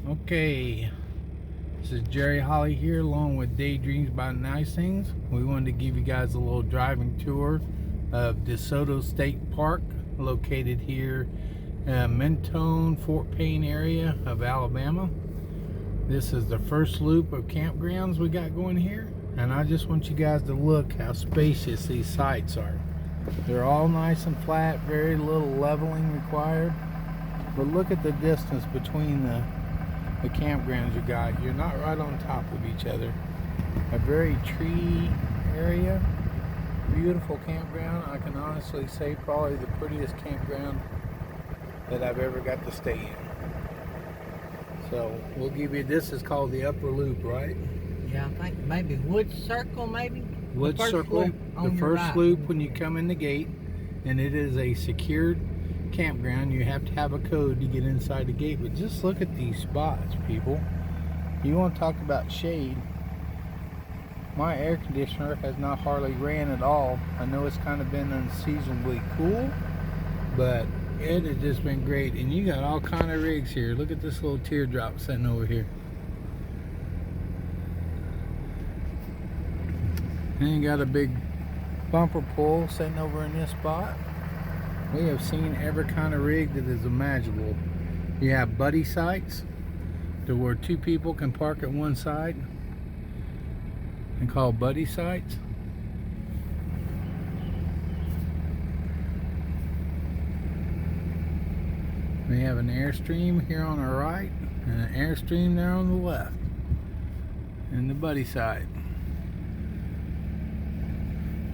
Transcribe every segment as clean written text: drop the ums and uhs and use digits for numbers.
Okay, this is Jerry Holly here along with Daydreams about Nice Things. We wanted to give you guys a little driving tour of Desoto State Park, located here in Mentone, Fort Payne area of Alabama. This is the first loop of campgrounds we got going here, and I just want you guys to look how spacious these sites are. They're all nice and flat, very little leveling required, but look at the distance between the campgrounds you got. You're not right on top of each other. A very tree area, beautiful campground. I can honestly say probably the prettiest campground that I've ever got to stay in. So we'll give you, this is called the upper loop, right? Yeah, I think maybe Wood Circle, maybe? Wood Circle, the first loop when you come in the gate, and it is a secured campground. You have to have a code to get inside the gate, but just look at these spots, people. You want to talk about shade. My air conditioner has not hardly ran at all. I know it's kind of been unseasonably cool, but it has just been great. And you got all kind of rigs here. Look at this little teardrop sitting over here. And you got a big bumper pull sitting over in this spot. We have seen every kind of rig that is imaginable. You have buddy sites to where two people can park at one side and call buddy sites. We have an Airstream here on our right and an Airstream there on the left, and the buddy side.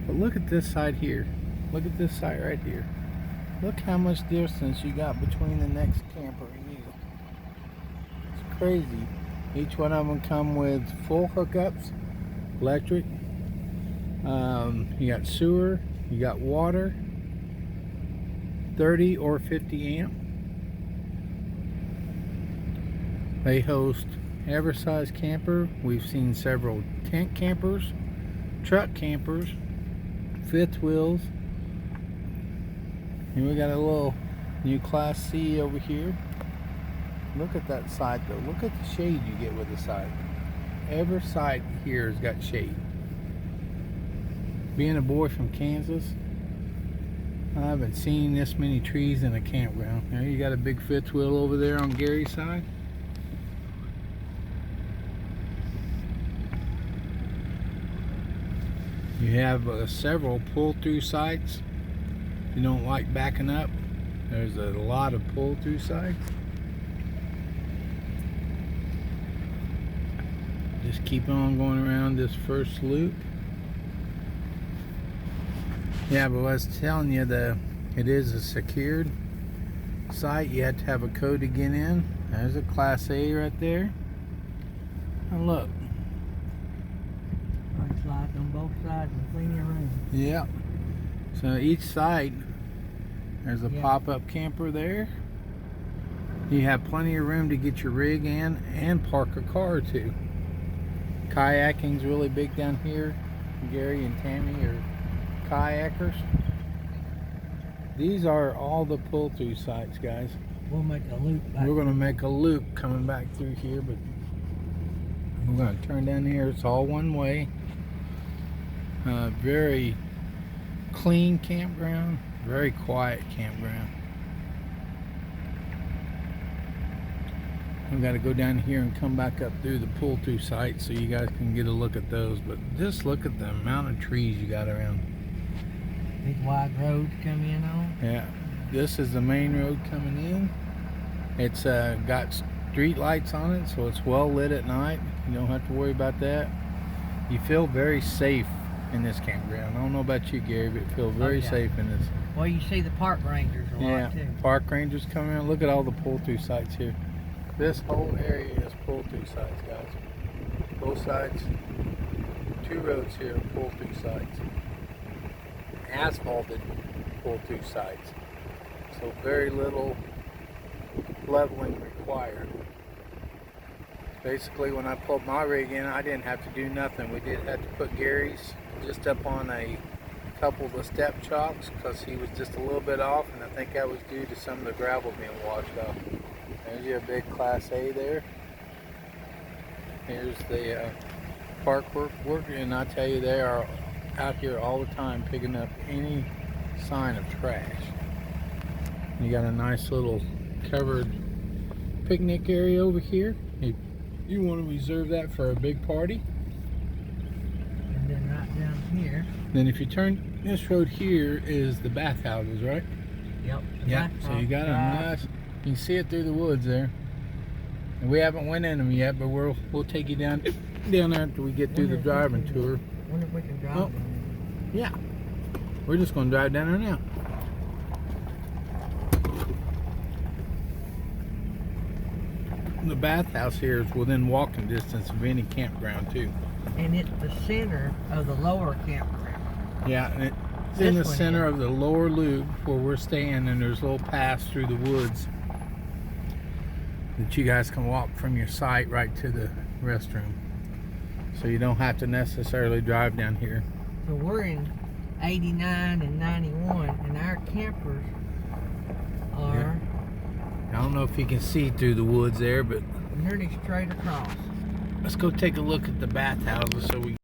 But look at this side here. Look at this side right here. Look how much distance you got between the next camper and you. It's crazy. Each one of them come with full hookups, electric. You got sewer, you got water, 30 or 50 amp. They host every size camper. We've seen several tent campers, truck campers, fifth wheels. And we got a little new Class C over here. Look at that side though. Look at the shade you get with the side. Every side here has got shade. Being a boy from Kansas, I haven't seen this many trees in a campground. Now you got a big fifth wheel over there on Gary's side. You have several pull-through sites. If you don't like backing up, there's a lot of pull-through sites. Just keep on going around this first loop. Yeah, but I was telling you, it is a secured site. You have to have a code to get in. There's a Class A right there. And look. Slides on both sides and plenty of room. Yeah. So each side, there's a pop-up camper there. You have plenty of room to get your rig in and park a car too. Kayaking's really big down here. Gary and Tammy are kayakers. These are all the pull-through sites, guys. We'll make a loop back. We're going to make a loop coming back through here, but we're going to turn down here. It's all one way. Very clean campground, very quiet campground. We've got to go down here and come back up through the pull-through site so you guys can get a look at those. But just look at the amount of trees you got around. Big wide roads come in on. Yeah, this is the main road coming in. It's got street lights on it, so it's well lit at night. You don't have to worry about that. You feel very safe in this campground. I don't know about you, Gary, but feel very safe in this. Well, you see the park rangers a lot too. Park rangers coming in. Look at all the pull-through sites here. This whole area is pull-through sites, guys. Both sides. Two roads here are pull-through sites. Asphalted pull-through sites. So very little leveling required. Basically, when I pulled my rig in, I didn't have to do nothing. We did have to put Gary's just up on a couple of the step chocks because he was just a little bit off, and I think that was due to some of the gravel being washed off. There's your big Class A there. Here's the park worker, and I tell you, they are out here all the time picking up any sign of trash. You got a nice little covered picnic area over here. If you want to reserve that for a big party. And then right down here. Then if you turn this road here is the bathhouses, right? Yep. Yeah. So you got a nice. You can see it through the woods there. And we haven't went in them yet, but we'll take you down there after we get through the driving tour. Wonder if we can drive down Yeah. We're just going to drive down there now. The bathhouse here is within walking distance of any campground too. there. And it's the center of the lower campground. Yeah, and it's in the center of the lower loop where we're staying, and there's a little pass through the woods that you guys can walk from your site right to the restroom. So you don't have to necessarily drive down here. So we're in 89 and 91, and our campers are I don't know if you can see through the woods there, but nearly straight across. let's go take a look at the bathhouses so we